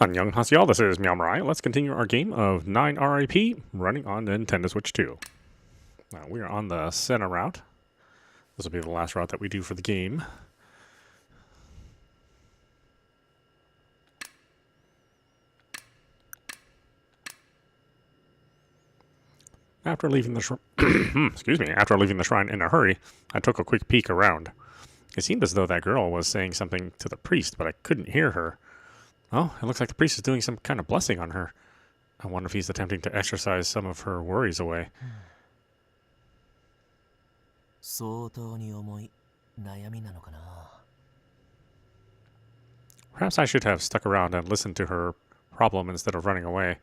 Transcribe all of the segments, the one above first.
Annyeonghaseyo, this is meowmurai. Let's continue our game of 9 R.I.P. running on Nintendo Switch 2. Now, we are on the center route. This will be the last route that we do for the game. After leaving the after leaving the shrine in a hurry, I took a quick peek around. It seemed as though that girl was saying something to the priest, but I couldn't hear her. Oh, it looks like the priest is doing some kind of blessing on her. I wonder if he's attempting to exorcise some of her worries away. Perhaps I should have stuck around and listened to her problem instead of running away.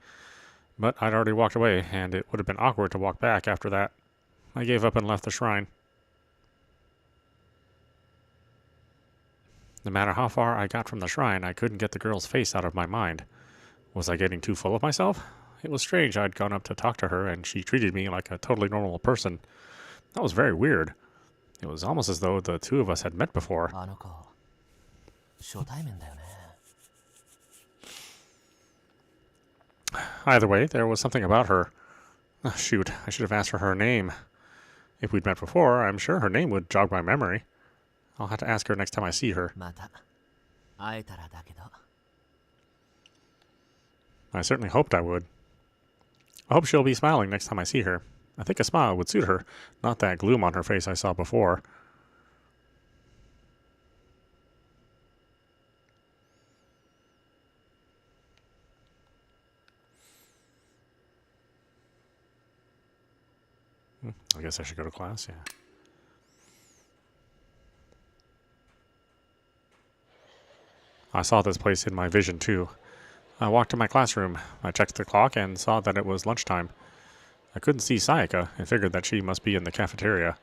But I'd already walked away, and it would have been awkward to walk back after that. I gave up and left the shrine. No matter how far I got from the shrine, I couldn't get the girl's face out of my mind. Was I getting too full of myself? It was strange. I'd gone up to talk to her, and she treated me like a totally normal person. That was very weird. It was almost as though the two of us had met before. Either way, there was something about her. Oh, shoot, I should have asked for her name. If we'd met before, I'm sure her name would jog my memory. I'll have to ask her next time I see her. I certainly hoped I would. I hope she'll be smiling next time I see her. I think a smile would suit her, not that gloom on her face I saw before. I guess I should go to class, yeah. I saw this place in my vision, too. I walked to my classroom. I checked the clock and saw that it was lunchtime. I couldn't see Sayaka and figured that she must be in the cafeteria.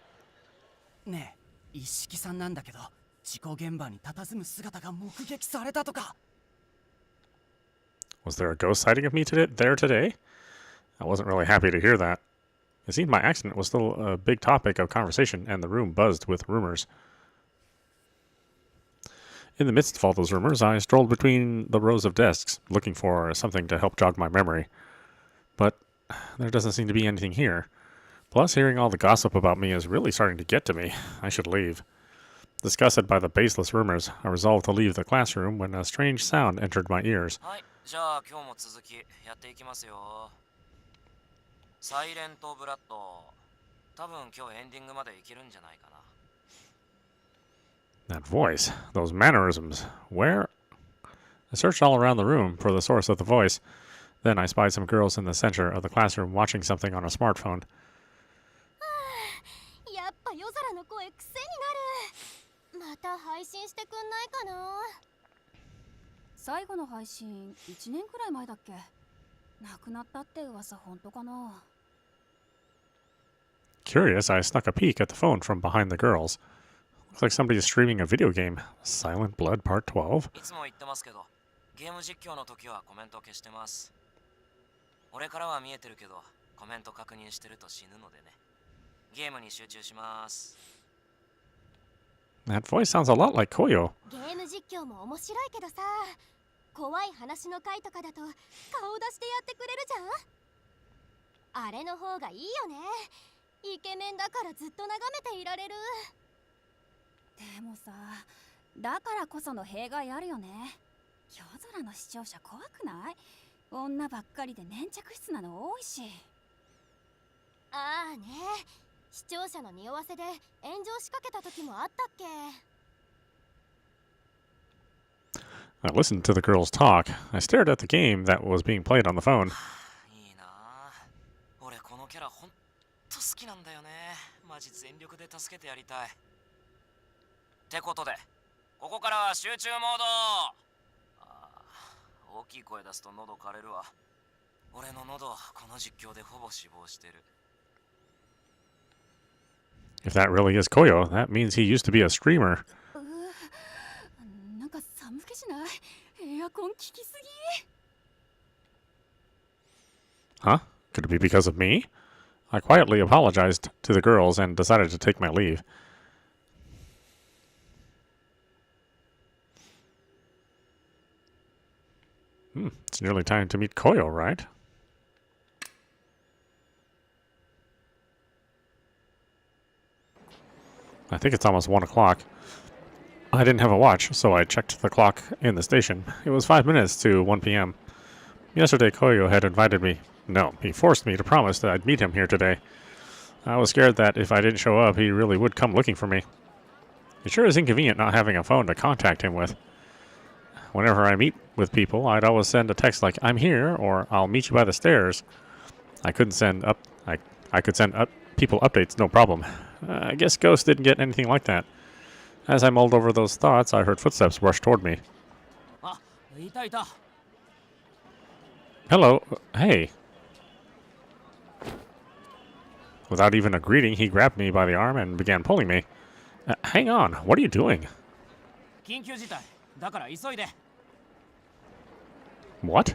Was there a ghost sighting of me there today? I wasn't really happy to hear that. It seemed my accident was still a big topic of conversation, and the room buzzed with rumors. In the midst of all those rumors, I strolled between the rows of desks, looking for something to help jog my memory. But there doesn't seem to be anything here. Plus, hearing all the gossip about me is really starting to get to me. I should leave. Disgusted by the baseless rumors, I resolved to leave the classroom when a strange sound entered my ears. That voice, those mannerisms, where? I searched all around the room for the source of the voice. Then I spied some girls in the center of the classroom watching something on a smartphone. Curious, I snuck a peek at the phone from behind the girls. Looks like somebody's streaming a video game. Silent Blood Part 12? That voice sounds a lot like Koyo. I listened to the girls talk. I stared at the game that was being played on the phone. If that really is Koyo, that means he used to be a streamer. Huh? Could it be because of me? I quietly apologized to the girls and decided to take my leave. It's nearly time to meet Koyo, right? I think it's almost 1 o'clock. I didn't have a watch, so I checked the clock in the station. It was 5 minutes to 1 p.m. Yesterday, Koyo had invited me. No, he forced me to promise that I'd meet him here today. I was scared that if I didn't show up, he really would come looking for me. It sure is inconvenient not having a phone to contact him with. Whenever I meet with people, I'd always send a text like, "I'm here," or "I'll meet you by the stairs." I could send people updates, no problem. I guess Ghost didn't get anything like that. As I mulled over those thoughts, I heard footsteps rush toward me. Hello. Hey. Without even a greeting, he grabbed me by the arm and began pulling me. Hang on. What are you doing? What?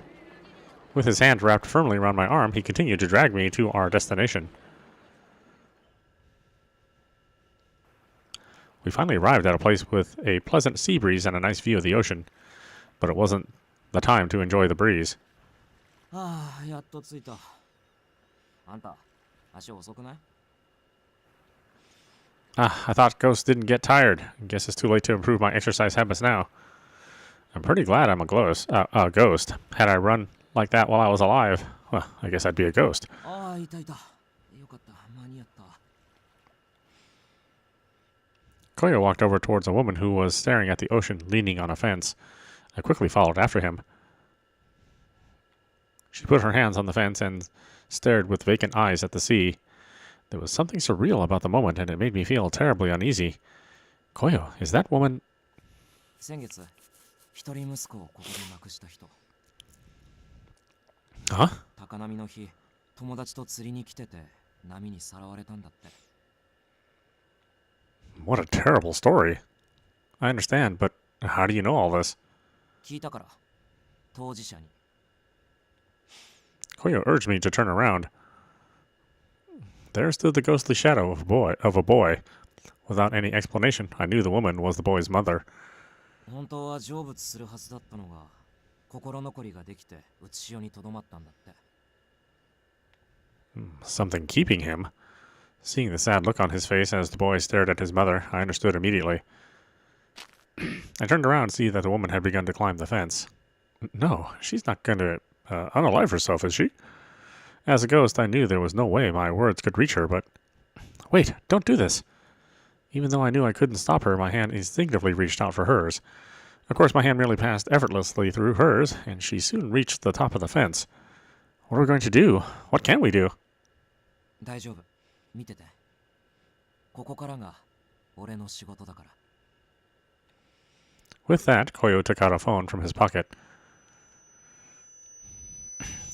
With his hand wrapped firmly around my arm, he continued to drag me to our destination. We finally arrived at a place with a pleasant sea breeze and a nice view of the ocean, but it wasn't the time to enjoy the breeze. I thought Ghost didn't get tired. Guess it's too late to improve my exercise habits now. I'm pretty glad I'm a ghost. Had I run like that while I was alive, well, I guess I'd be a ghost. Koyo walked over towards a woman who was staring at the ocean, leaning on a fence. I quickly followed after him. She put her hands on the fence and stared with vacant eyes at the sea. There was something surreal about the moment, and it made me feel terribly uneasy. Koyo, is that woman... Huh? What a terrible story. I understand, but how do you know all this? Koyo urged me to turn around. There stood the ghostly shadow of a boy. Without any explanation, I knew the woman was the boy's mother. Something keeping him. Seeing the sad look on his face as the boy stared at his mother, I understood immediately. I turned around to see that the woman had begun to climb the fence. No, she's not going to unalive herself, is she? As a ghost, I knew there was no way my words could reach her, but... Wait, don't do this! Even though I knew I couldn't stop her, my hand instinctively reached out for hers. Of course, my hand merely passed effortlessly through hers, and she soon reached the top of the fence. What are we going to do? What can we do? With that, Koyo took out a phone from his pocket.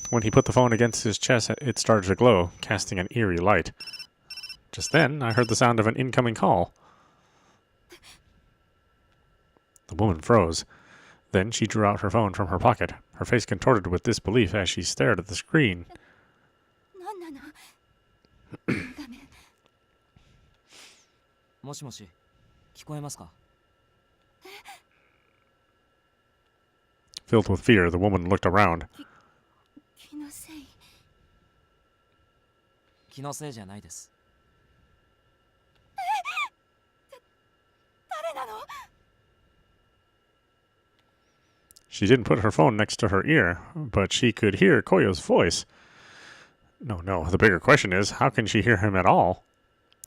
When he put the phone against his chest, it started to glow, casting an eerie light. Just then, I heard the sound of an incoming call. The woman froze. Then she drew out her phone from her pocket, her face contorted with disbelief as she stared at the screen. Filled with fear, the woman looked around. She didn't put her phone next to her ear, but she could hear Koyo's voice. No, the bigger question is, how can she hear him at all?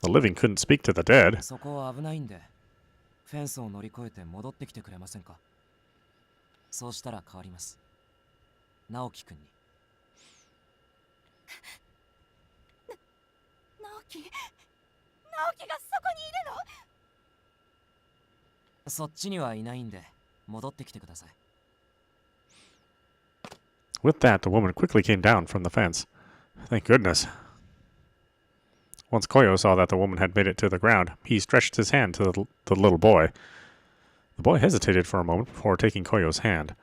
The living couldn't speak to the dead. With that, the woman quickly came down from the fence. Thank goodness. Once Koyo saw that the woman had made it to the ground, he stretched his hand to the little boy. The boy hesitated for a moment before taking Koyo's hand.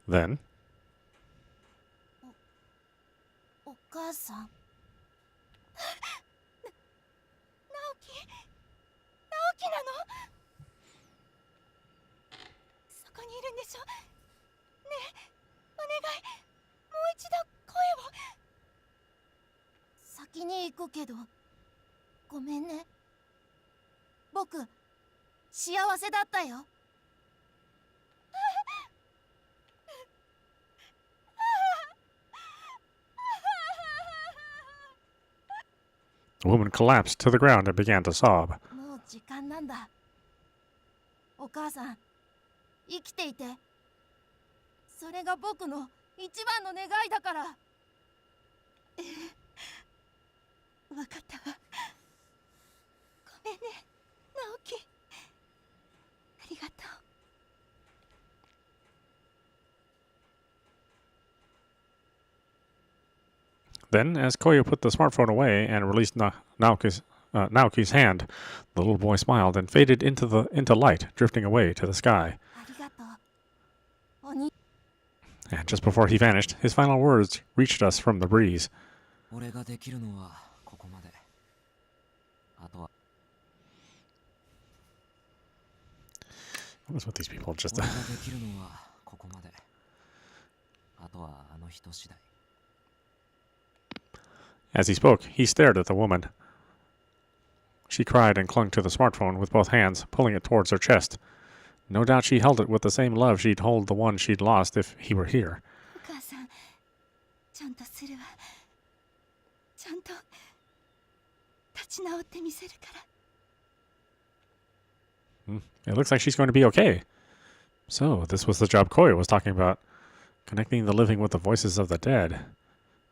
Then... 先に行くけど、ごめんね。僕、幸せだったよ。The woman collapsed to the ground and began to sob. もう時間なんだ。お母さん、生きていて。それが僕の一番の願いだから。わかったわ。ごめんね、直樹。ありがとう。Then, as Koyo put the smartphone away and released Naoki's hand, the little boy smiled and faded into light, drifting away to the sky. ありがとう。おに。And just before he vanished, his final words reached us from the breeze. 俺ができるのはここまで。あとは。What is with these people? Just 俺ができるのはここまで。あとはあの人次第。As he spoke, he stared at the woman. She cried and clung to the smartphone with both hands, pulling it towards her chest. No doubt she held it with the same love she'd hold the one she'd lost if he were here. お母さん、ちゃんとするわ。ちゃんと立ち直ってみせるから。It looks like she's going to be okay. So, this was the job Koyo was talking about. Connecting the living with the voices of the dead.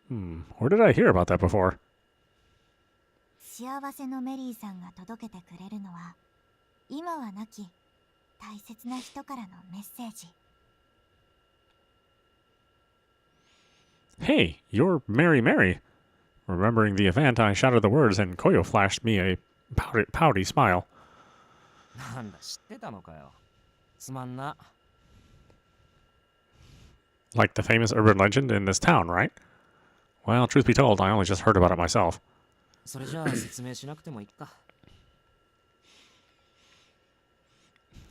Where did I hear about that before? 幸せのメリーさんが届けてくれるのは、今は亡き大切な人からのメッセージ。Hey, you're Mary Mary. Remembering the event, I shouted the words and Koyo flashed me a pouty smile. なんだ、知ってたのかよ。すまんな。Like the famous urban legend in this town, right? Well, truth be told, I only just heard about it myself. それじゃあ説明しなくてもいいか。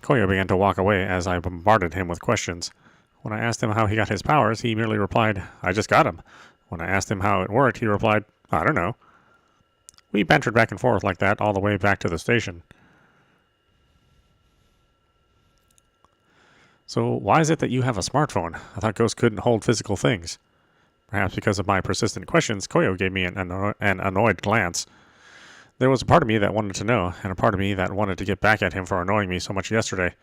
Koyo began to walk away as I bombarded him with questions. When I asked him how he got his powers, he merely replied, I just got them. When I asked him how it worked, he replied, I don't know. We bantered back and forth like that all the way back to the station. So, why is it that you have a smartphone? I thought ghosts couldn't hold physical things. Perhaps because of my persistent questions, Koyo gave me an annoyed glance. There was a part of me that wanted to know, and a part of me that wanted to get back at him for annoying me so much yesterday.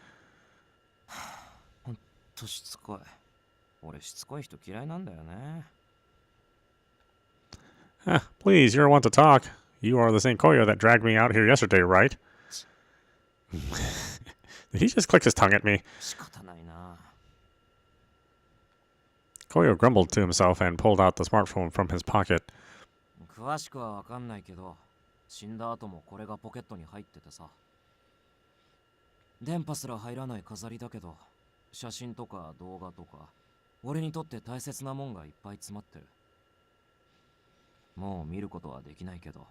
ほんとしつこい。俺しつこい人嫌いなんだよね。Please, you're one to talk. You are the same Koyo that dragged me out here yesterday, right? Did he just click his tongue at me? 仕方ないな。Koyo grumbled to himself and pulled out the smartphone from his pocket. 詳しくはわかんないけど、死んだ後もこれがポケットに入っててさ。電波すら入らない飾りだけど、写真とか動画とか、俺にとって大切なもんがいっぱい詰まってる。もう見ることはできないけど、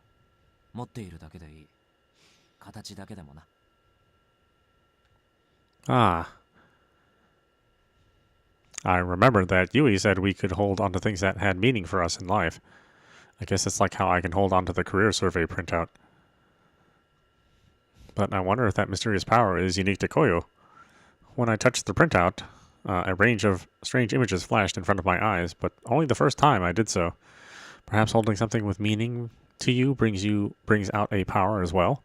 持っているだけでいい。形だけでもな。Ah. I remembered that Yui said we could hold onto things that had meaning for us in life. I guess it's like how I can hold onto the career survey printout. But I wonder if that mysterious power is unique to Koyo. When I touched the printout, a range of strange images flashed in front of my eyes, but only the first time I did so. Perhaps holding something with meaning to you brings out a power as well.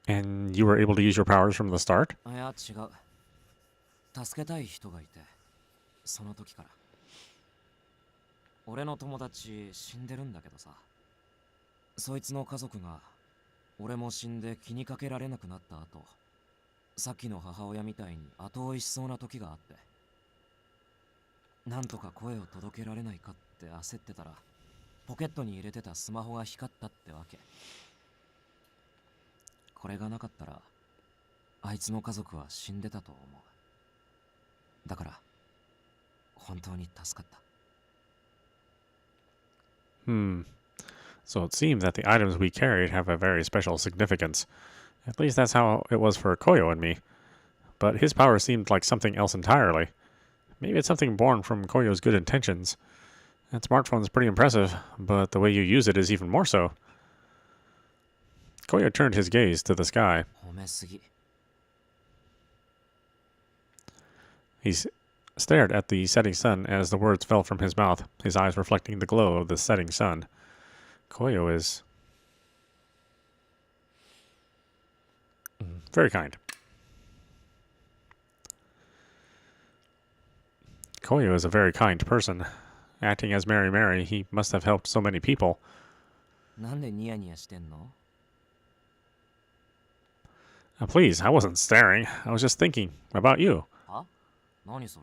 And you were able to use your powers from the start? いや、違う。助けたい人がいて、その時から。俺の友達死んでるんだけどさ、そいつの家族が俺も死んで気にかけられなくなった後、さっきの母親みたいに後追いしそうな時があって、なんとか声を届けられないかって焦ってたら、ポケットに入れてたスマホが光ったってわけ。これがなかったら、あいつの家族は死んでたと思う。だから、本当に助かった。So it seemed that the items we carried have a very special significance. At least that's how it was for Koyo and me. But his power seemed like something else entirely. Maybe it's something born from Koyo's good intentions. That smartphone is pretty impressive, but the way you use it is even more so. Koyo turned his gaze to the sky. 褒めすぎ。 He stared at the setting sun as the words fell from his mouth, his eyes reflecting the glow of the setting sun. Koyo is very kind. Koyo is a very kind person. Acting as Mary Mary, he must have helped so many people. なんでニヤニヤしてんの？ Please, I wasn't staring. I was just thinking about you. は？何そ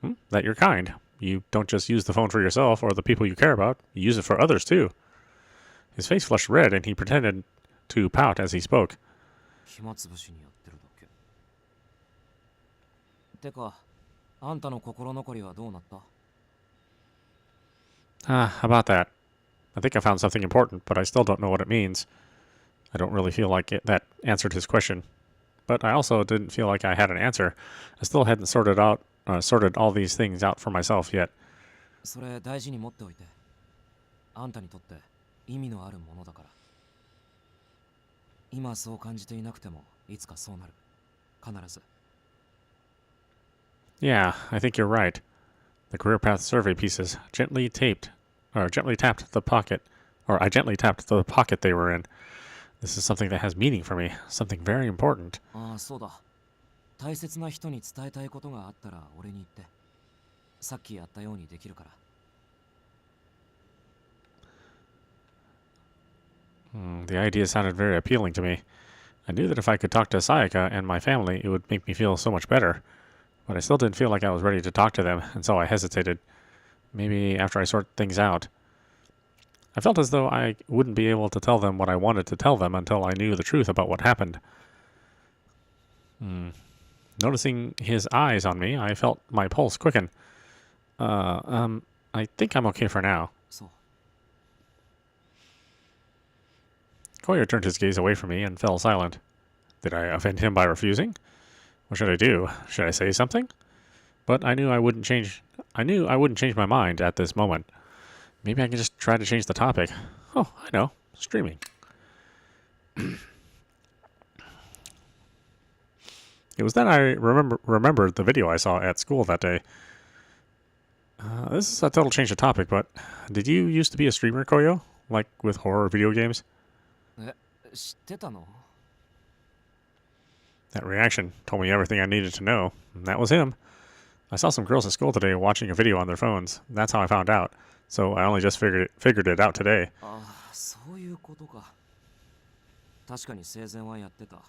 れ？ That you're kind. You don't just use the phone for yourself or the people you care about. You use it for others, too. His face flushed red, and he pretended to pout as he spoke. 暇つぶしにやってるだけ。てか、あんたの心残りはどうなった？ About that. I think I found something important, but I still don't know what it means. I don't really feel like that answered his question. But I also didn't feel like I had an answer. I still hadn't sorted all these things out for myself yet. それ大事に持っておいて。あんたにとって意味のあるものだから。今そう感じていなくてもいつかそうなる。必ず。 Yeah, I think you're right. The career path survey pieces gently tapped the pocket, or I gently tapped the pocket they were in. This is something that has meaning for me, something very important. ああ、そうだ。大切な人に伝えたいことがあったら俺に言って。さっきやったようにできるから。The idea sounded very appealing to me. I knew that if I could talk to Sayaka and my family, it would make me feel so much better. But I still didn't feel like I was ready to talk to them, and so I hesitated. Maybe after I sort things out. I felt as though I wouldn't be able to tell them what I wanted to tell them until I knew the truth about what happened. Noticing his eyes on me, I felt my pulse quicken. I think I'm okay for now. そう。 Koyo turned his gaze away from me and fell silent. Did I offend him by refusing? What should I do? Should I say something? But I knew I wouldn't change my mind at this moment. Maybe I can just try to change the topic. Oh, I know. Streaming. It was then I remembered the video I saw at school that day. This is a total change of topic, but did you used to be a streamer, Koyo? Like with horror video games? え、知ってたの？ That reaction told me everything I needed to know. And that was him. I saw some girls at school today watching a video on their phones. That's how I found out. So I only just figured it out today. ああ、そういうことか。確かに生前はやってた。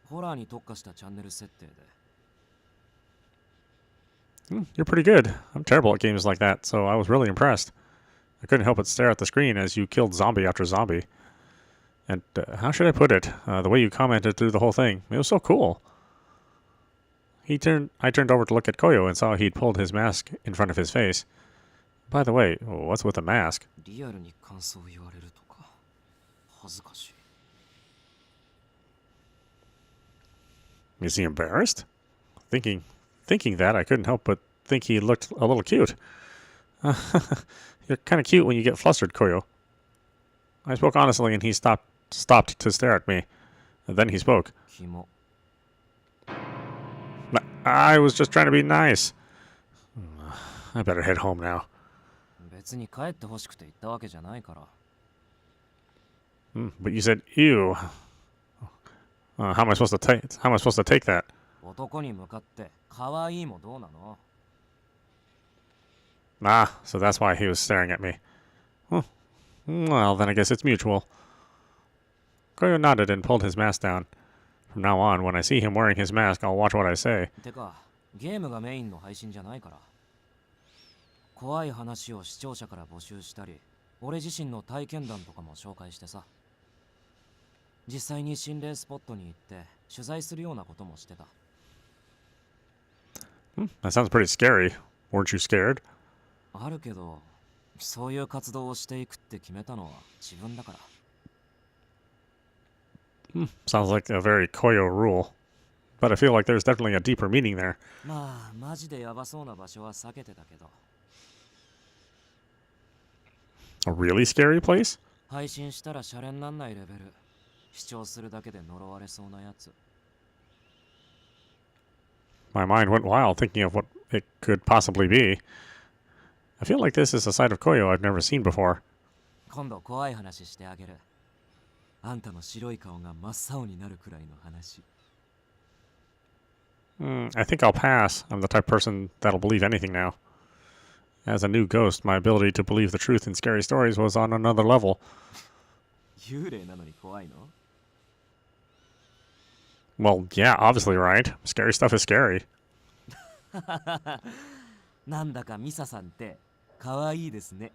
ホラーに特化したチャンネル設定で。You're pretty good. I'm terrible at games like that, so I was really impressed. I couldn't help but stare at the screen as you killed zombie after zombie. And how should I put it? The way you commented through the whole thing. It was so cool. I turned over to look at Koyo and saw he'd pulled his mask in front of his face. By the way, what's with the mask? リアルに感想を言われるとか恥ずかしい。 Is he embarrassed? Thinking that, I couldn't help but think he looked a little cute. You're kind of cute when you get flustered, Koyo. I spoke honestly, and he stopped to stare at me. And then he spoke. キモ。 I was just trying to be nice. I better head home now. 別に帰ってほしくて言ったわけじゃないから。 But you said ew. How am I supposed to take that? 男に向かって可愛いもどうなの？ So that's why he was staring at me. Well, then I guess it's mutual. Koyo nodded and pulled his mask down. From now on, when I see him wearing his mask, I'll watch what I say. てか、ゲームがメインの配信じゃないから。怖い話を視聴者から募集したり、俺自身の体験談とかも紹介してさ。実際に心霊スポットに行って取材するようなこともしてた。That sounds pretty scary. Weren't you scared? あるけど、そういう活動をしていくって決めたのは自分だから。Sounds like a very Koyo rule. but I feel like there's definitely a deeper meaning there. まあマジでヤバそうな場所は避けてたけど、 A really scary place? 配信したらシャレになんないレベル、視聴するだけで呪われそうなやつ。 My mind went wild thinking of what it could possibly be. I feel like this is a side of Koyo I've never seen before. 今度怖い話してあげる。あんたの白い顔が真っ青になるくらいの話。 I think I'll pass. I'm the type of person that'll believe anything now. As a new ghost, my ability to believe the truth in scary stories was on another level. 幽霊なのに怖いの？ Well, yeah, obviously, right? Scary stuff is scary. なんだかミサさんって可愛いですね。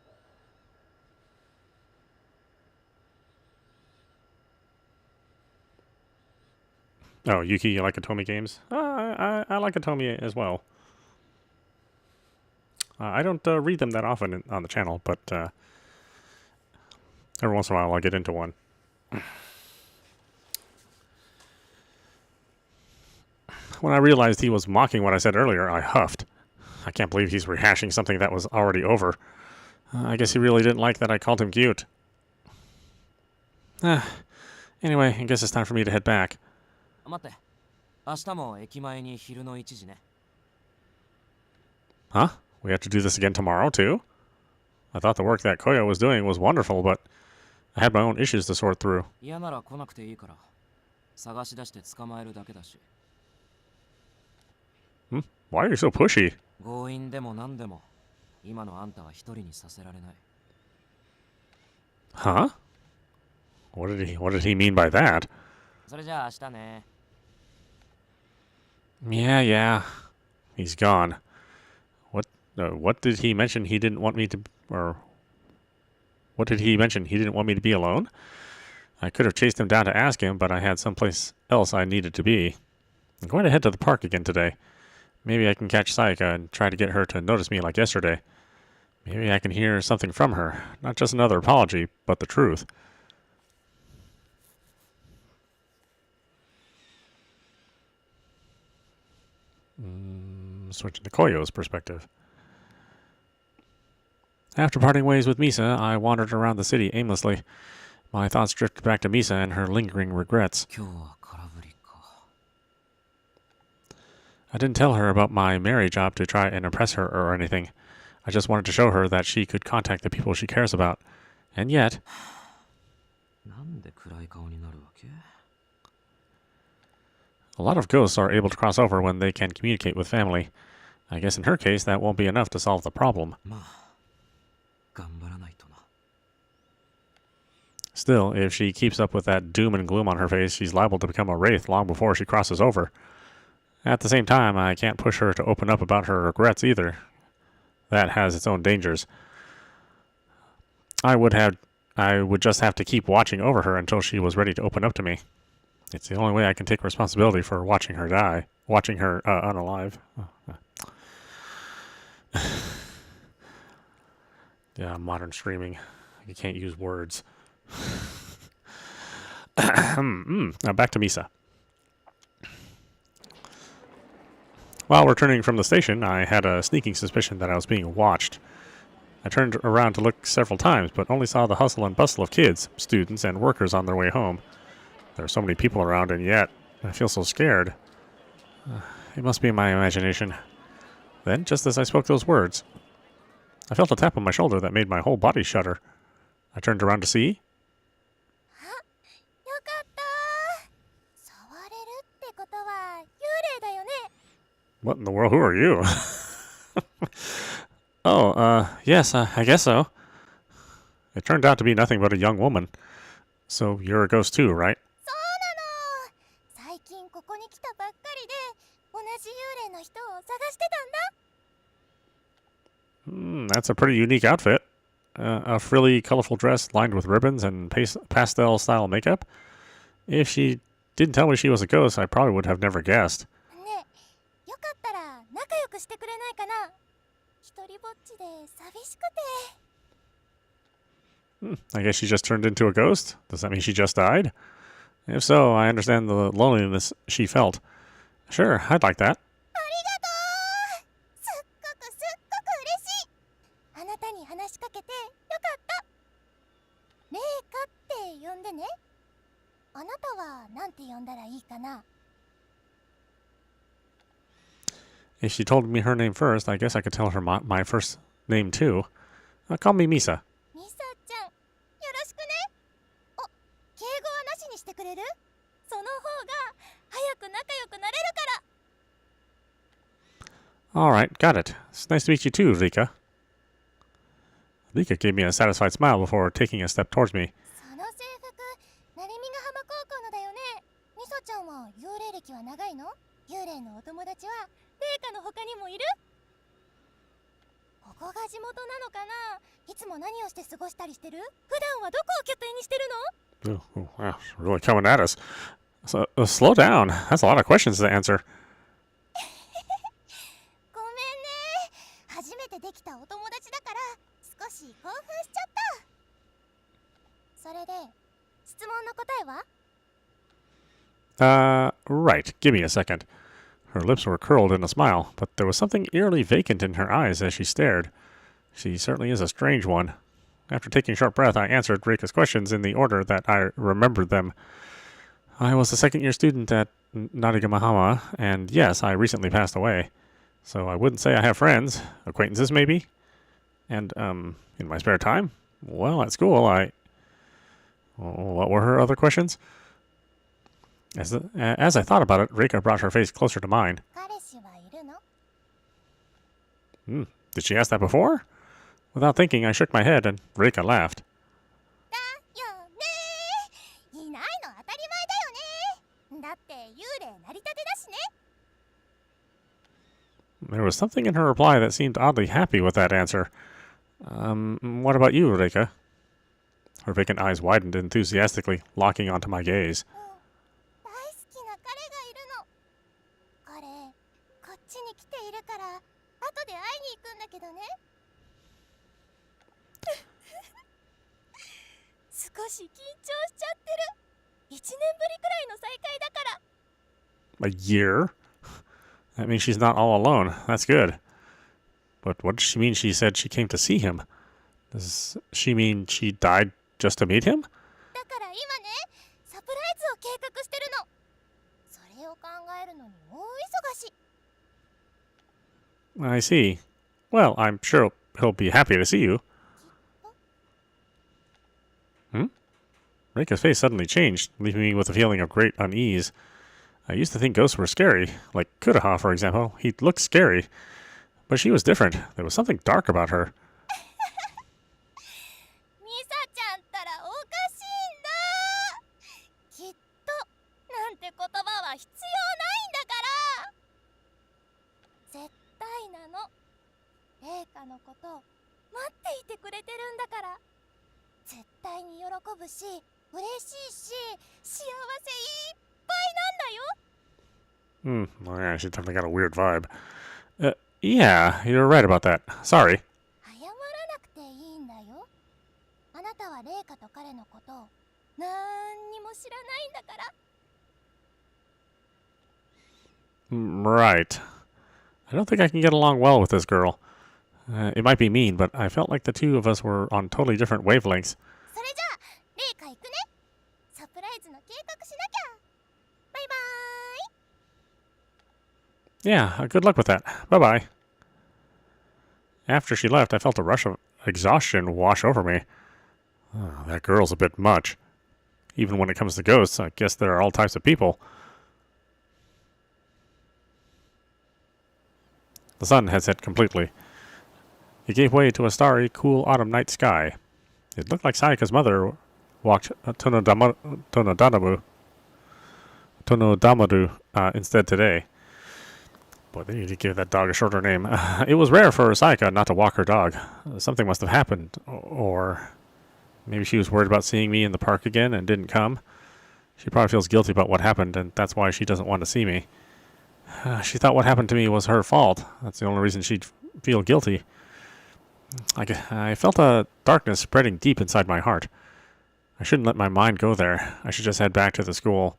Oh, Yuki, you like Atome games? I like Atome as well. I don't read them that often on the channel, but every once in a while I'll get into one. When I realized he was mocking what I said earlier, I huffed. I can't believe he's rehashing something that was already over. I guess he really didn't like that I called him cute. Anyway, I guess it's time for me to head back. 待って、明日も駅前に昼の1時ね。 Huh? We have to do this again tomorrow, too? I thought the work that Koyo was doing was wonderful, but I had my own issues to sort through. 嫌なら来なくていいから、探し出して捕まえるだけだし。 Why are you so pushy? 強引でも何でも、今のあんたは一人にさせられない。 Huh? What did he mean by that? それじゃあ明日ね。 Yeah. He's gone. What did he mention he didn't want me to, or what did he mention he didn't want me to be alone? I could have chased him down to ask him, but I had someplace else I needed to be. I'm going to head to the park again today. Maybe I can catch Sayaka and try to get her to notice me like yesterday. Maybe I can hear something from her. Not just another apology, but the truth. Switching to Koyo's perspective. After parting ways with Misa, I wandered around the city aimlessly. My thoughts drifted back to Misa and her lingering regrets. 今日は空振りか。 I didn't tell her about my Mary job to try and impress her or anything. I just wanted to show her that she could contact the people she cares about. And yet... なんで暗い顔になるわけ？ A lot of ghosts are able to cross over when they can communicate with family. I guess in her case, that won't be enough to solve the problem. まあ、頑張らないとな。 Still, if she keeps up with that doom and gloom on her face, she's liable to become a wraith long before she crosses over. At the same time, I can't push her to open up about her regrets either. That has its own dangers. I would just have to keep watching over her until she was ready to open up to me. It's the only way I can take responsibility for watching her unalive. Yeah, modern streaming. You can't use words. Now back to Misa. While returning from the station, I had a sneaking suspicion that I was being watched. I turned around to look several times, but only saw the hustle and bustle of kids, students, and workers on their way home. There are so many people around, and yet I feel so scared. It must be my imagination. Then, just as I spoke those words, I felt a tap on my shoulder that made my whole body shudder. I turned around to see. よかった。触れるってことは幽霊だよね。 What in the world? Who are you? Yes, I guess so. It turned out to be nothing but a young woman. So you're a ghost too, right? そうなの。最近ここに来たばっかりで同じ幽霊の人を探してたんだ。 That's a pretty unique outfit. A frilly, colorful dress lined with ribbons and pastel-style makeup. If she didn't tell me she was a ghost, I probably would have never guessed. ねえ、よかったら仲良くしてくれないかな。一人ぼっちで寂しくて。 I guess she just turned into a ghost? Does that mean she just died? If so, I understand the loneliness she felt. Sure, I'd like that. ありがとう。すっごく嬉しい。あなたに話しかけてよかった。レイカって呼んでね。あなたはなんて呼んだらいいかな。 If she told me her name first, I guess I could tell her my first name too. Call me Misa. ミサちゃん、よろしくね。お、敬語はなしにしてくれる？その方が早く仲良くなれるから。 Alright, got it. It's nice to meet you too, Rika. Rika gave me a satisfied smile before taking a step towards me. その制服、成美ヶ浜高校のだよね。ミサちゃんは幽霊歴は長いの？幽霊のお友達はレイカの他にもいる？ここが地元なのかな？いつも何をして過ごしたりしてる？普段はどこを拠点にしてるの？ Wow, really coming at us. So, slow down. That's a lot of questions to answer. ごめんね。初めてできたお友達だから少し興奮しちゃった。それで質問の答えは？ Right. Give me a second. Her lips were curled in a smile, but there was something eerily vacant in her eyes as she stared. She certainly is a strange one. After taking a short breath, I answered Reika's questions in the order that I remembered them. I was a second-year student at Narigamahama, and yes, I recently passed away. So I wouldn't say I have friends. Acquaintances, maybe? And, in my spare time? Well, at school, What were her other questions? As I thought about it, Reika brought her face closer to mine. 彼氏はいるの？ Did she ask that before? Without thinking, I shook my head, and Reika laughed. だよね。いないの当たり前だよね。だって幽霊成り立てだしね。 There was something in her reply that seemed oddly happy with that answer. What about you, Reika? Her vacant eyes widened enthusiastically, locking onto my gaze. 大好きな彼がいるの。彼、こっちに来ているから後で会いに行くんだけどね。少し緊張しちゃってる。1年ぶりくらいの再会だから。 A year? That means she's not all alone. That's good. But what does she mean she said she came to see him? Does she mean she died just to meet him? だから今ね、サプライズを計画してるの。それを考えるのに大忙し。 I see. Well, I'm sure he'll be happy to see you. Reika's face suddenly changed, leaving me with a feeling of great unease. I used to think ghosts were scary, like Kuraha, for example. He looked scary. But she was different. There was something dark about her. ミサちゃんったらおかしいんだ。きっとなんて言葉は必要ないんだから。絶対なの。レイカのこと待っていてくれてるんだから。絶対に喜ぶし嬉しいし幸せいっぱいなんだよ。 Well, yeah, she definitely got a weird vibe. Yeah, you're right about that. Sorry. 謝らなくていいんだよ。あなたはレイカと彼のことをなんにも知らないんだから。 Right. I don't think I can get along well with this girl. It might be mean, but I felt like the two of us were on totally different wavelengths. それじゃあレイカ行くね。サプライズの計画しなきゃ。バイバーイ。 Yeah, good luck with that. Bye-bye. After she left, I felt a rush of exhaustion wash over me. Oh, that girl's a bit much. Even when it comes to ghosts, I guess there are all types of people. The sun had set completely. It gave way to a starry, cool autumn night sky. It looked like Sayaka's mother walked Tonodamaru instead today. Boy, they need to give that dog a shorter name. It was rare for Sayaka not to walk her dog. Something must have happened, or maybe she was worried about seeing me in the park again and didn't come. She probably feels guilty about what happened, and that's why she doesn't want to see me. She thought what happened to me was her fault. That's the only reason she'd feel guilty. I felt a darkness spreading deep inside my heart. I shouldn't let my mind go there. I should just head back to the school.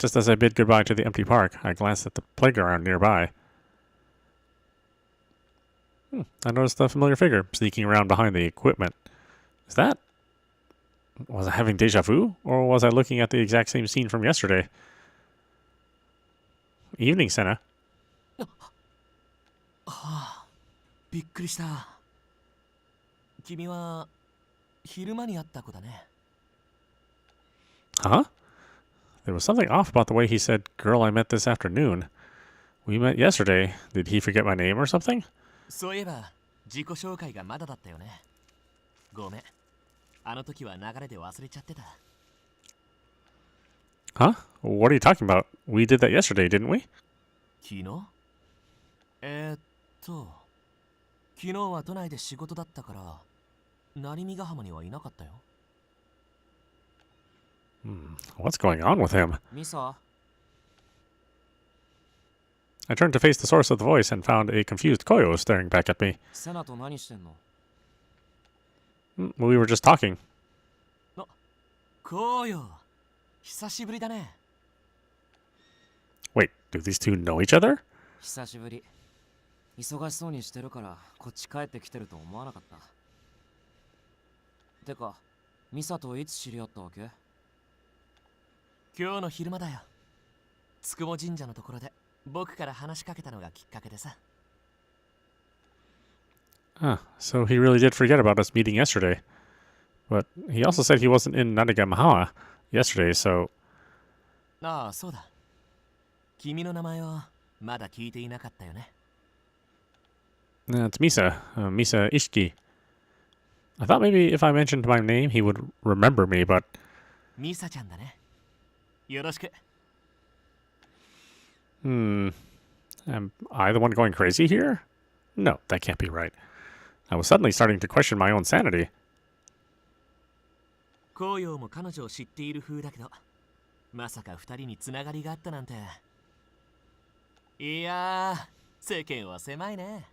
Just as I bid goodbye to the empty park, I glanced at the playground nearby. I noticed a familiar figure sneaking around behind the equipment. Is that... Was I having deja vu? Or was I looking at the exact same scene from yesterday? Evening, Senna. びっくりした。君は昼間に会った子だね。Huh? There was something off about the way he said, girl I met this afternoon. We met yesterday. Did he forget my name or something? そういえば自己紹介がまだだったよね。ごめん。あの時は流れで忘れちゃってた。Huh? What are you talking about? We did that yesterday, didn't we? 昨日昨日は都内で仕事だったから、成見ヶ浜にはいなかったよ。What's going on with him? ミサ I turned to face the source of the voice and found a confused Koyo staring back at me. セナと何してんの We were just talking. こうよ。久しぶりだね。Wait, do these two know each other? 久しぶり。忙しそうにしてるからこっち帰ってきてると思わなかった。てか、ミサといつ知り合ったわけ？今日の昼間だよ。つくも神社のところで僕から話しかけたのがきっかけでさ。So he really did forget about us meeting yesterday. But he also said he wasn't in Nanigamahawa yesterday, so... ああ、そうだ。君の名前はまだ聞いていなかったよね。It's Misa. Misa Isshiki. I thought maybe if I mentioned my name, he would remember me, but... ミサちゃんだね。よろしく。Am I the one going crazy here? No, that can't be right. I was suddenly starting to question my own sanity. 紅葉も彼女を知っている風だけど、まさか二人につながりがあったなんて。いやー、世間は狭いね。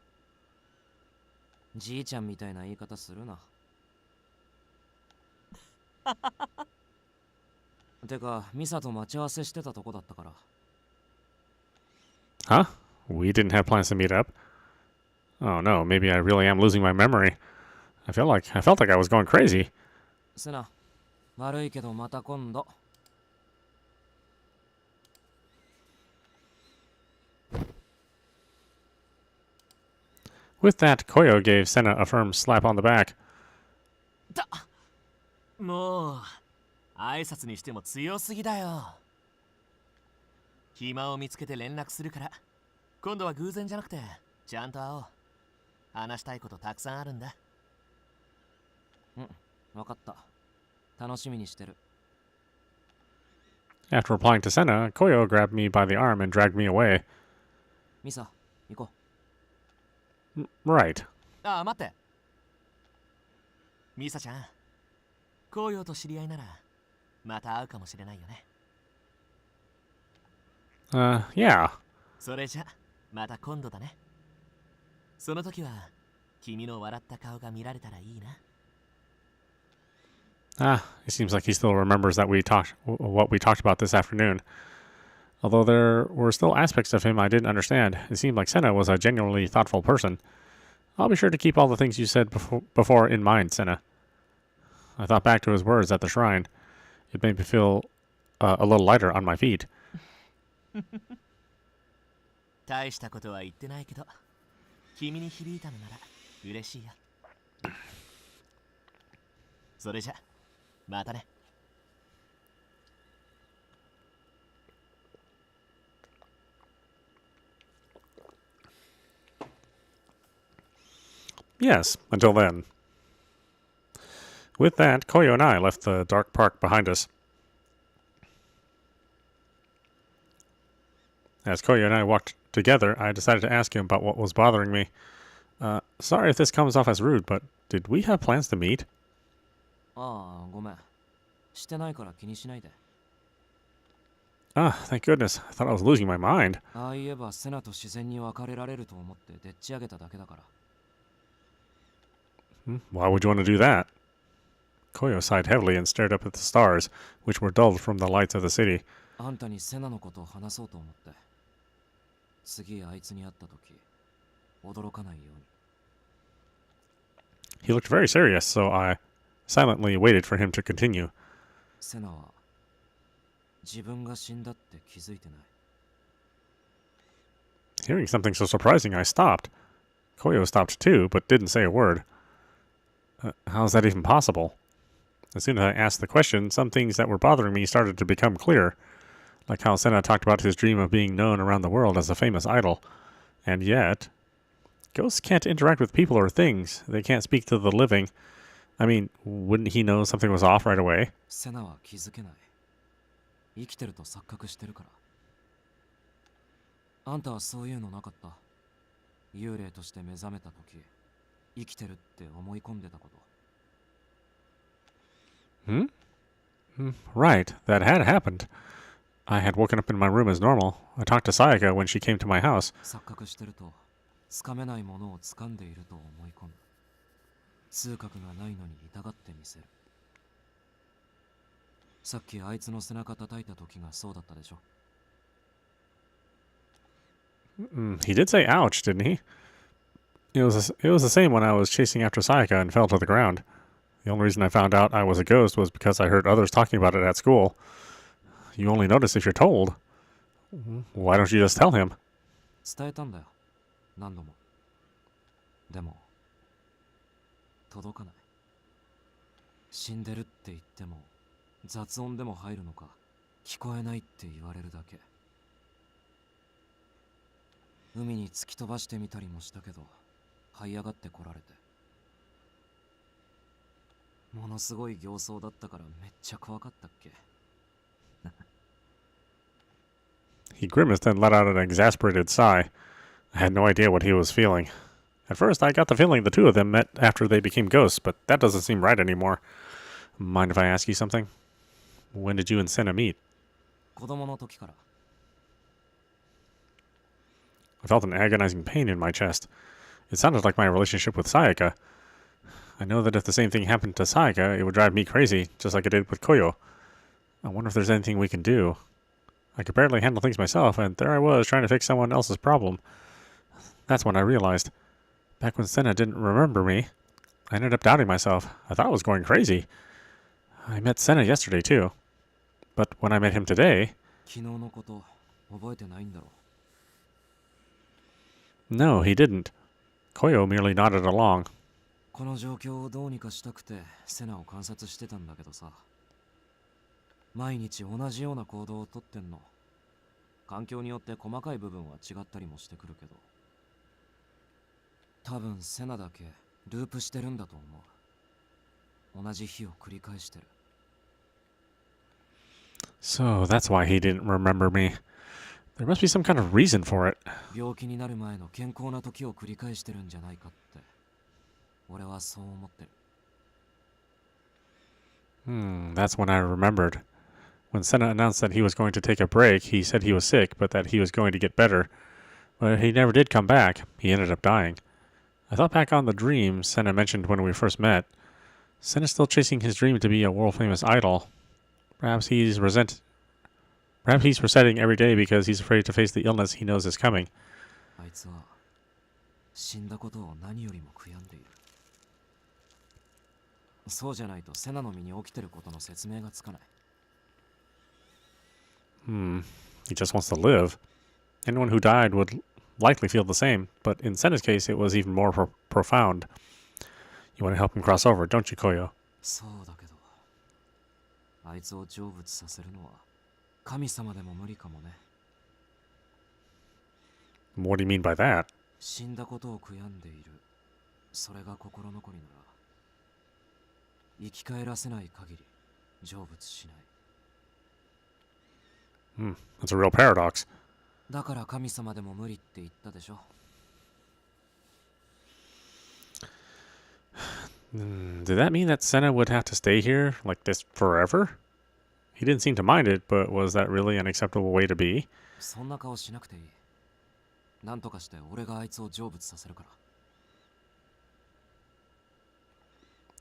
じいちゃんみたいな言い方するな。てか、ミサと待ち合わせしてたとこだったから。Huh? We didn't have plans to meet up. Oh no, maybe I really am losing my memory. I felt like I was going crazy. セナ、悪いけどまた今度。With that, Koyo gave Senna a firm slap on the back. もう、挨拶にしても強すぎだよ。暇を見つけて連絡するから、今度は偶然じゃなくて、ちゃんと会おう。話したいことたくさんあるんだ。わかった。楽しみにしてる。After replying to Senna, Koyo grabbed me by the arm and dragged me away. ミサ、行こ Right. う。ああ、待って。ミサちゃん、紅葉と知り合いなら、また会うかもしれないよね。Yeah. それじゃ、また今度だね。その時は、君の笑った顔が見られたらいいな。It seems like he still remembers that what we talked about this afternoon. Although there were still aspects of him I didn't understand, it seemed like Senna was a genuinely thoughtful person. I'll be sure to keep all the things you said before in mind, Senna. I thought back to his words at the shrine. It made me feel a little lighter on my feet. 大したことは言ってないけど、君に響いたのなら嬉しいよ。それじゃ、またね。Yes, until then. With that, Koyo and I left the dark park behind us. As Koyo and I walked together, I decided to ask him about what was bothering me. Sorry if this comes off as rude, but did we have plans to meet? ああ、ごめん。してないから気にしないで。Thank goodness. I thought I was losing my mind. ああ言えばセナと自然に別れられると思ってでっち上げただけだから。Why would you want to do that? Koyo sighed heavily and stared up at the stars, which were dulled from the lights of the city. あんたにセナのことを話そうと思って。次あいつに会った時、驚かないように。He looked very serious, so I silently waited for him to continue. セナは自分が死んだって気づいてない。Hearing something so surprising, I stopped. Koyo stopped too, but didn't say a word. How is that even possible? As soon as I asked the question, some things that were bothering me started to become clear, like how Senna talked about his dream of being known around the world as a famous idol. And yet, ghosts can't interact with people or things. They can't speak to the living. I mean, wouldn't he know something was off right away? セナは気づけない。生きてると錯覚してるから。あんたはそういうのなかった。幽霊として目覚めた時、生きてるって思い込んでたこと。Right, that had happened. I had woken up in my room as normal. I talked to Sayaka when she came to my house. 錯覚してると、つかめないものを掴んでいると思い込む。痛覚がないのに痛がってみせる。さっきあいつの背中叩いた時がそうだったでしょ。He did say ouch, didn't he? It was the same when I was chasing after Sayaka and fell to the ground. The only reason I found out I was a ghost was because I heard others talking about it at school. You only notice if you're told. Why don't you just tell him? 伝えたんだよ。何度も。でも、届かない。死んでるって言っても、雑音でも入るのか、聞こえないって言われるだけ。海に突き飛ばしてみたりもしたけど、這い上がってこられて。ものすごい形相だったからめっちゃ怖かったっけ。He grimaced and let out an exasperated sigh. I had no idea what he was feeling. At first, I got the feeling the two of them met after they became ghosts, but that doesn't seem right anymore. Mind if I ask you something? When did you and Senna meet? 子供の時から。I felt an agonizing pain in my chest. It sounded like my relationship with Sayaka. I know that if the same thing happened to Sayaka, it would drive me crazy, just like it did with Koyo. I wonder if there's anything we can do. I could barely handle things myself, and there I was trying to fix someone else's problem. That's when I realized. Back when Senna didn't remember me, I ended up doubting myself. I thought I was going crazy. I met Senna yesterday, too. But when I met him today... 昨日のこと覚えてないんだろ。No, he didn't. Koyo merely nodded along. この状況をどうにかしたくてセナを観察してたんだけどさ。毎日同じような行動をとってんの。環境によって細かい部分は違ったりもしてくるけど。多分セナだけループしてるんだと思う。同じ日を繰り返してる。So that's why he didn't remember me. There must be some kind of reason for it. 病気になる前の健康な時を繰り返してるんじゃないかって。俺はそう思ってる。That's when I remembered. When Senna announced that he was going to take a break, he said he was sick, but that he was going to get better. But he never did come back. He ended up dying. I thought back on the dream Senna mentioned when we first met. Senna's still chasing his dream to be a world-famous idol. Perhaps he's resetting every day because he's afraid to face the illness he knows is coming. あいつは死んだことを何よりも悔やんでいる。そうじゃないとセナの身に起きてることの説明がつかない。He just wants to live. Anyone who died would likely feel the same, but in Senna's case, it was even more profound. You want to help him cross over, don't you, Koyo? そうだけど、あいつを成仏させるのは神様でも無理かもね。What do you mean by that? 死んだことを悔やんでいる。それが心残りなら、生き返らせない限り成仏しない。That's a real paradox. だから神様でも無理って言ったでしょ。Did that mean that Senna would have to stay here like this forever? He didn't seem to mind it, but was that really an acceptable way to be? そんな顔しなくていい。なんとかして俺があいつを成仏させるか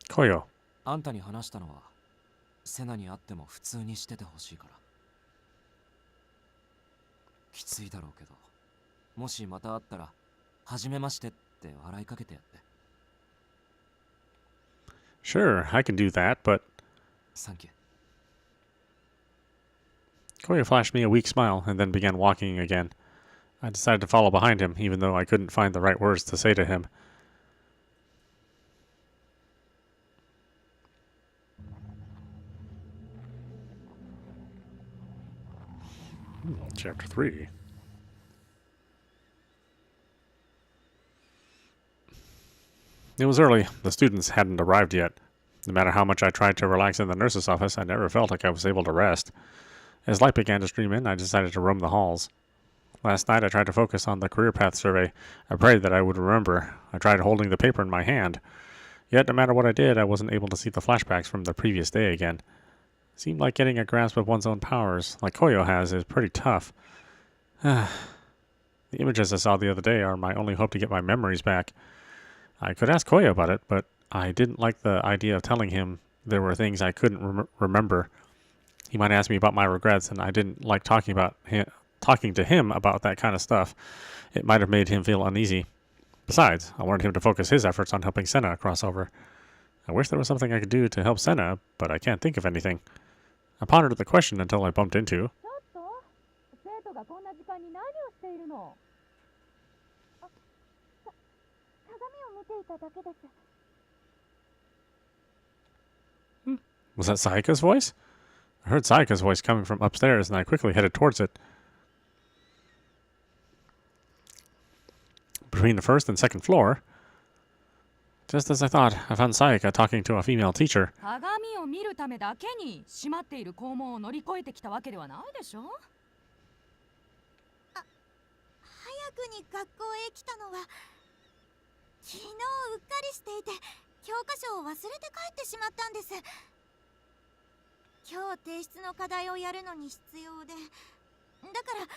ら。Koyo, あんたに話したのは、セナに会っても普通にしててほしいから。きついだろうけど、もしまた会ったらはじめましてって笑いかけてやって。 Sure, I can do that, but サンキュー。 Koya flashed me a weak smile and then began walking again. I decided to follow behind him, even though I couldn't find the right words to say to him. Chapter 3. It was early. The students hadn't arrived yet. No matter how much I tried to relax in the nurse's office, I never felt like I was able to rest. As light began to stream in, I decided to roam the halls. Last night I tried to focus on the career path survey. I prayed that I would remember. I tried holding the paper in my hand. Yet, no matter what I did, I wasn't able to see the flashbacks from the previous day again. It seemed like getting a grasp of one's own powers, like Koyo has, is pretty tough. The images I saw the other day are my only hope to get my memories back. I could ask Koyo about it, but I didn't like the idea of telling him there were things I couldn't remember. He might ask me about my regrets, and I didn't like talking to him about that kind of stuff. It might have made him feel uneasy. Besides, I wanted him to focus his efforts on helping Senna cross over. I wish there was something I could do to help Senna, but I can't think of anything. I pondered the question until I bumped into... 生徒がこんな時間に何をしているの？鏡を見ていただけです。 Was that Sayaka's voice? I heard Sayaka's voice coming from upstairs, and I quickly headed towards it. Between the first and second floor, just as I thought, I found Sayaka talking to a female teacher. 鏡を見るためだけに閉まっている校門を乗り越えてきたわけではないでしょ。早くに学校へ来たのは昨日うっかりしていて教科書を忘れて帰ってしまったんです。今日提出の課題をやるのに必要で、だから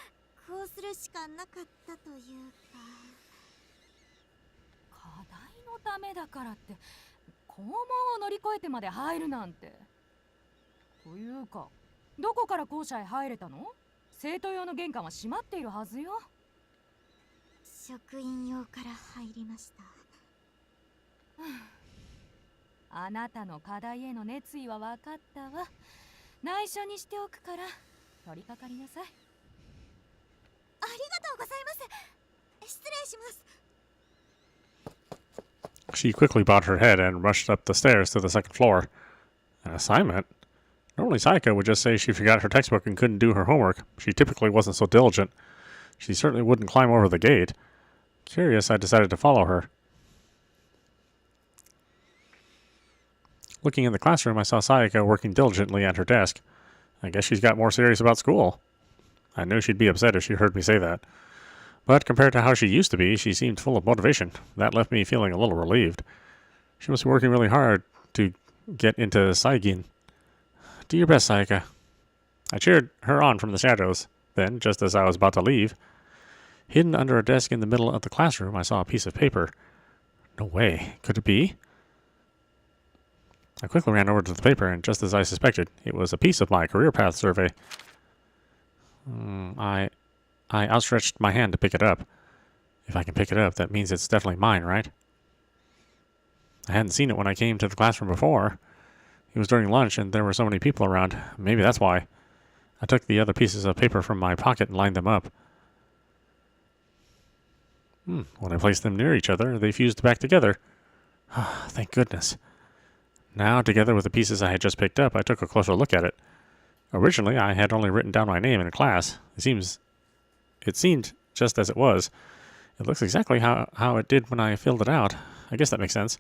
こうするしかなかったというか。課題のためだからって校門を乗り越えてまで入るなんて。というか、どこから校舎へ入れたの？生徒用の玄関は閉まっているはずよ。職員用から入りました。あなたの課題への熱意は分かったわ。内緒にしておくから取り掛かりなさい。ありがとうございます。失礼します。 She quickly bowed her head and rushed up the stairs to the second floor. An assignment? Normally Sayaka would just say she forgot her textbook and couldn't do her homework. She typically wasn't so diligent. She certainly wouldn't climb over the gate. Curious, I decided to follow her. Looking in the classroom, I saw Sayaka working diligently at her desk. I guess she's got more serious about school. I knew she'd be upset if she heard me say that. But compared to how she used to be, she seemed full of motivation. That left me feeling a little relieved. She must be working really hard to get into Saigin. Do your best, Sayaka. I cheered her on from the shadows. Then, just as I was about to leave, hidden under a desk in the middle of the classroom, I saw a piece of paper. No way. Could it be? I quickly ran over to the paper, and just as I suspected, it was a piece of my career path survey. I outstretched my hand to pick it up. If I can pick it up, that means it's definitely mine, right? I hadn't seen it when I came to the classroom before. It was during lunch, and there were so many people around. Maybe that's why. I took the other pieces of paper from my pocket and lined them up. When I placed them near each other, they fused back together. Thank goodness. Now, together with the pieces I had just picked up, I took a closer look at it. Originally, I had only written down my name in a class. It seemed just as it was. It looks exactly how it did when I filled it out. I guess that makes sense.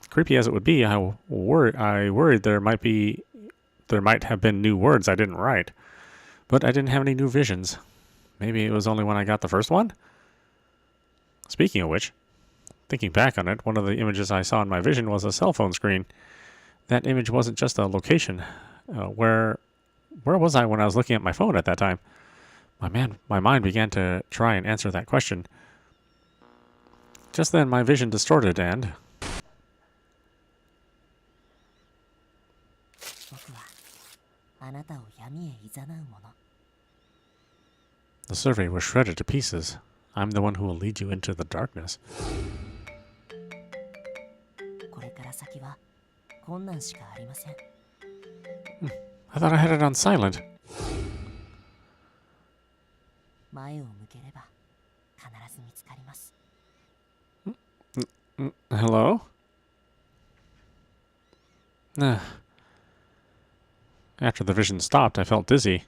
Creepy as it would be, I worried there might have been new words I didn't write. But I didn't have any new visions. Maybe it was only when I got the first one? Speaking of which, thinking back on it, one of the images I saw in my vision was a cell phone screen. That image wasn't just a location. Where was I when I was looking at my phone at that time? My mind began to try and answer that question. Just then, my vision distorted and... 僕はあなたを闇へ誘う者。The survey was shredded to pieces. I'm the one who will lead you into the darkness. これから先は困難しかありません。 I thought I had it on silent. 前を向ければ必ず見つかります。 Hello? After the vision stopped, I felt dizzy.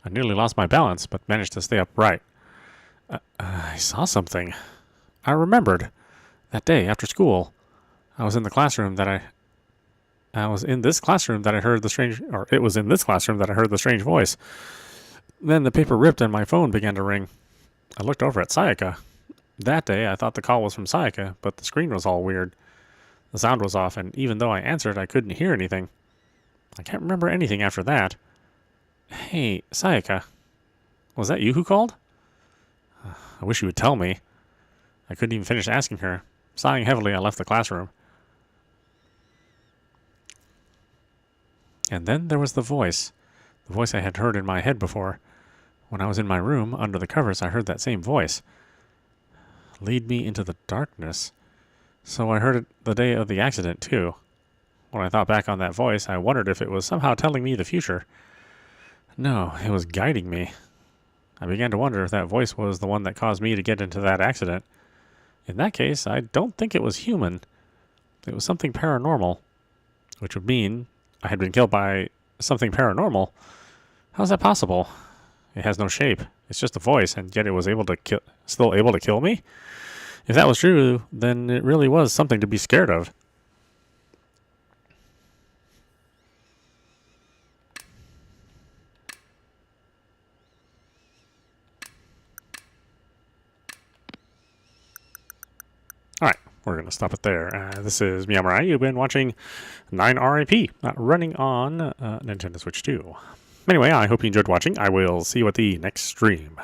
I nearly lost my balance, but managed to stay upright. I saw something. I remembered. That day after school, I was in the classroom that I was in this classroom that I heard the strange, or it was in this classroom that I heard the strange voice. Then the paper ripped and my phone began to ring. I looked over at Sayaka. That day, I thought the call was from Sayaka, but the screen was all weird. The sound was off, and even though I answered, I couldn't hear anything. I can't remember anything after that. Hey, Sayaka. Was that you who called? I wish you would tell me. I couldn't even finish asking her. Sighing heavily, I left the classroom. And then there was the voice I had heard in my head before. When I was in my room, under the covers, I heard that same voice. Lead me into the darkness. So I heard it the day of the accident, too. When I thought back on that voice, I wondered if it was somehow telling me the future. No, it was guiding me. I began to wonder if that voice was the one that caused me to get into that accident. In that case, I don't think it was human. It was something paranormal, which would mean I had been killed by something paranormal. How's that possible? It has no shape. It's just a voice, and yet it was still able to kill me? If that was true, then it really was something to be scared of. Alright, we're going to stop it there. This is meowmurai. You've been watching 9 R.I.P. Running on Nintendo Switch 2. Anyway, I hope you enjoyed watching. I will see you at the next stream.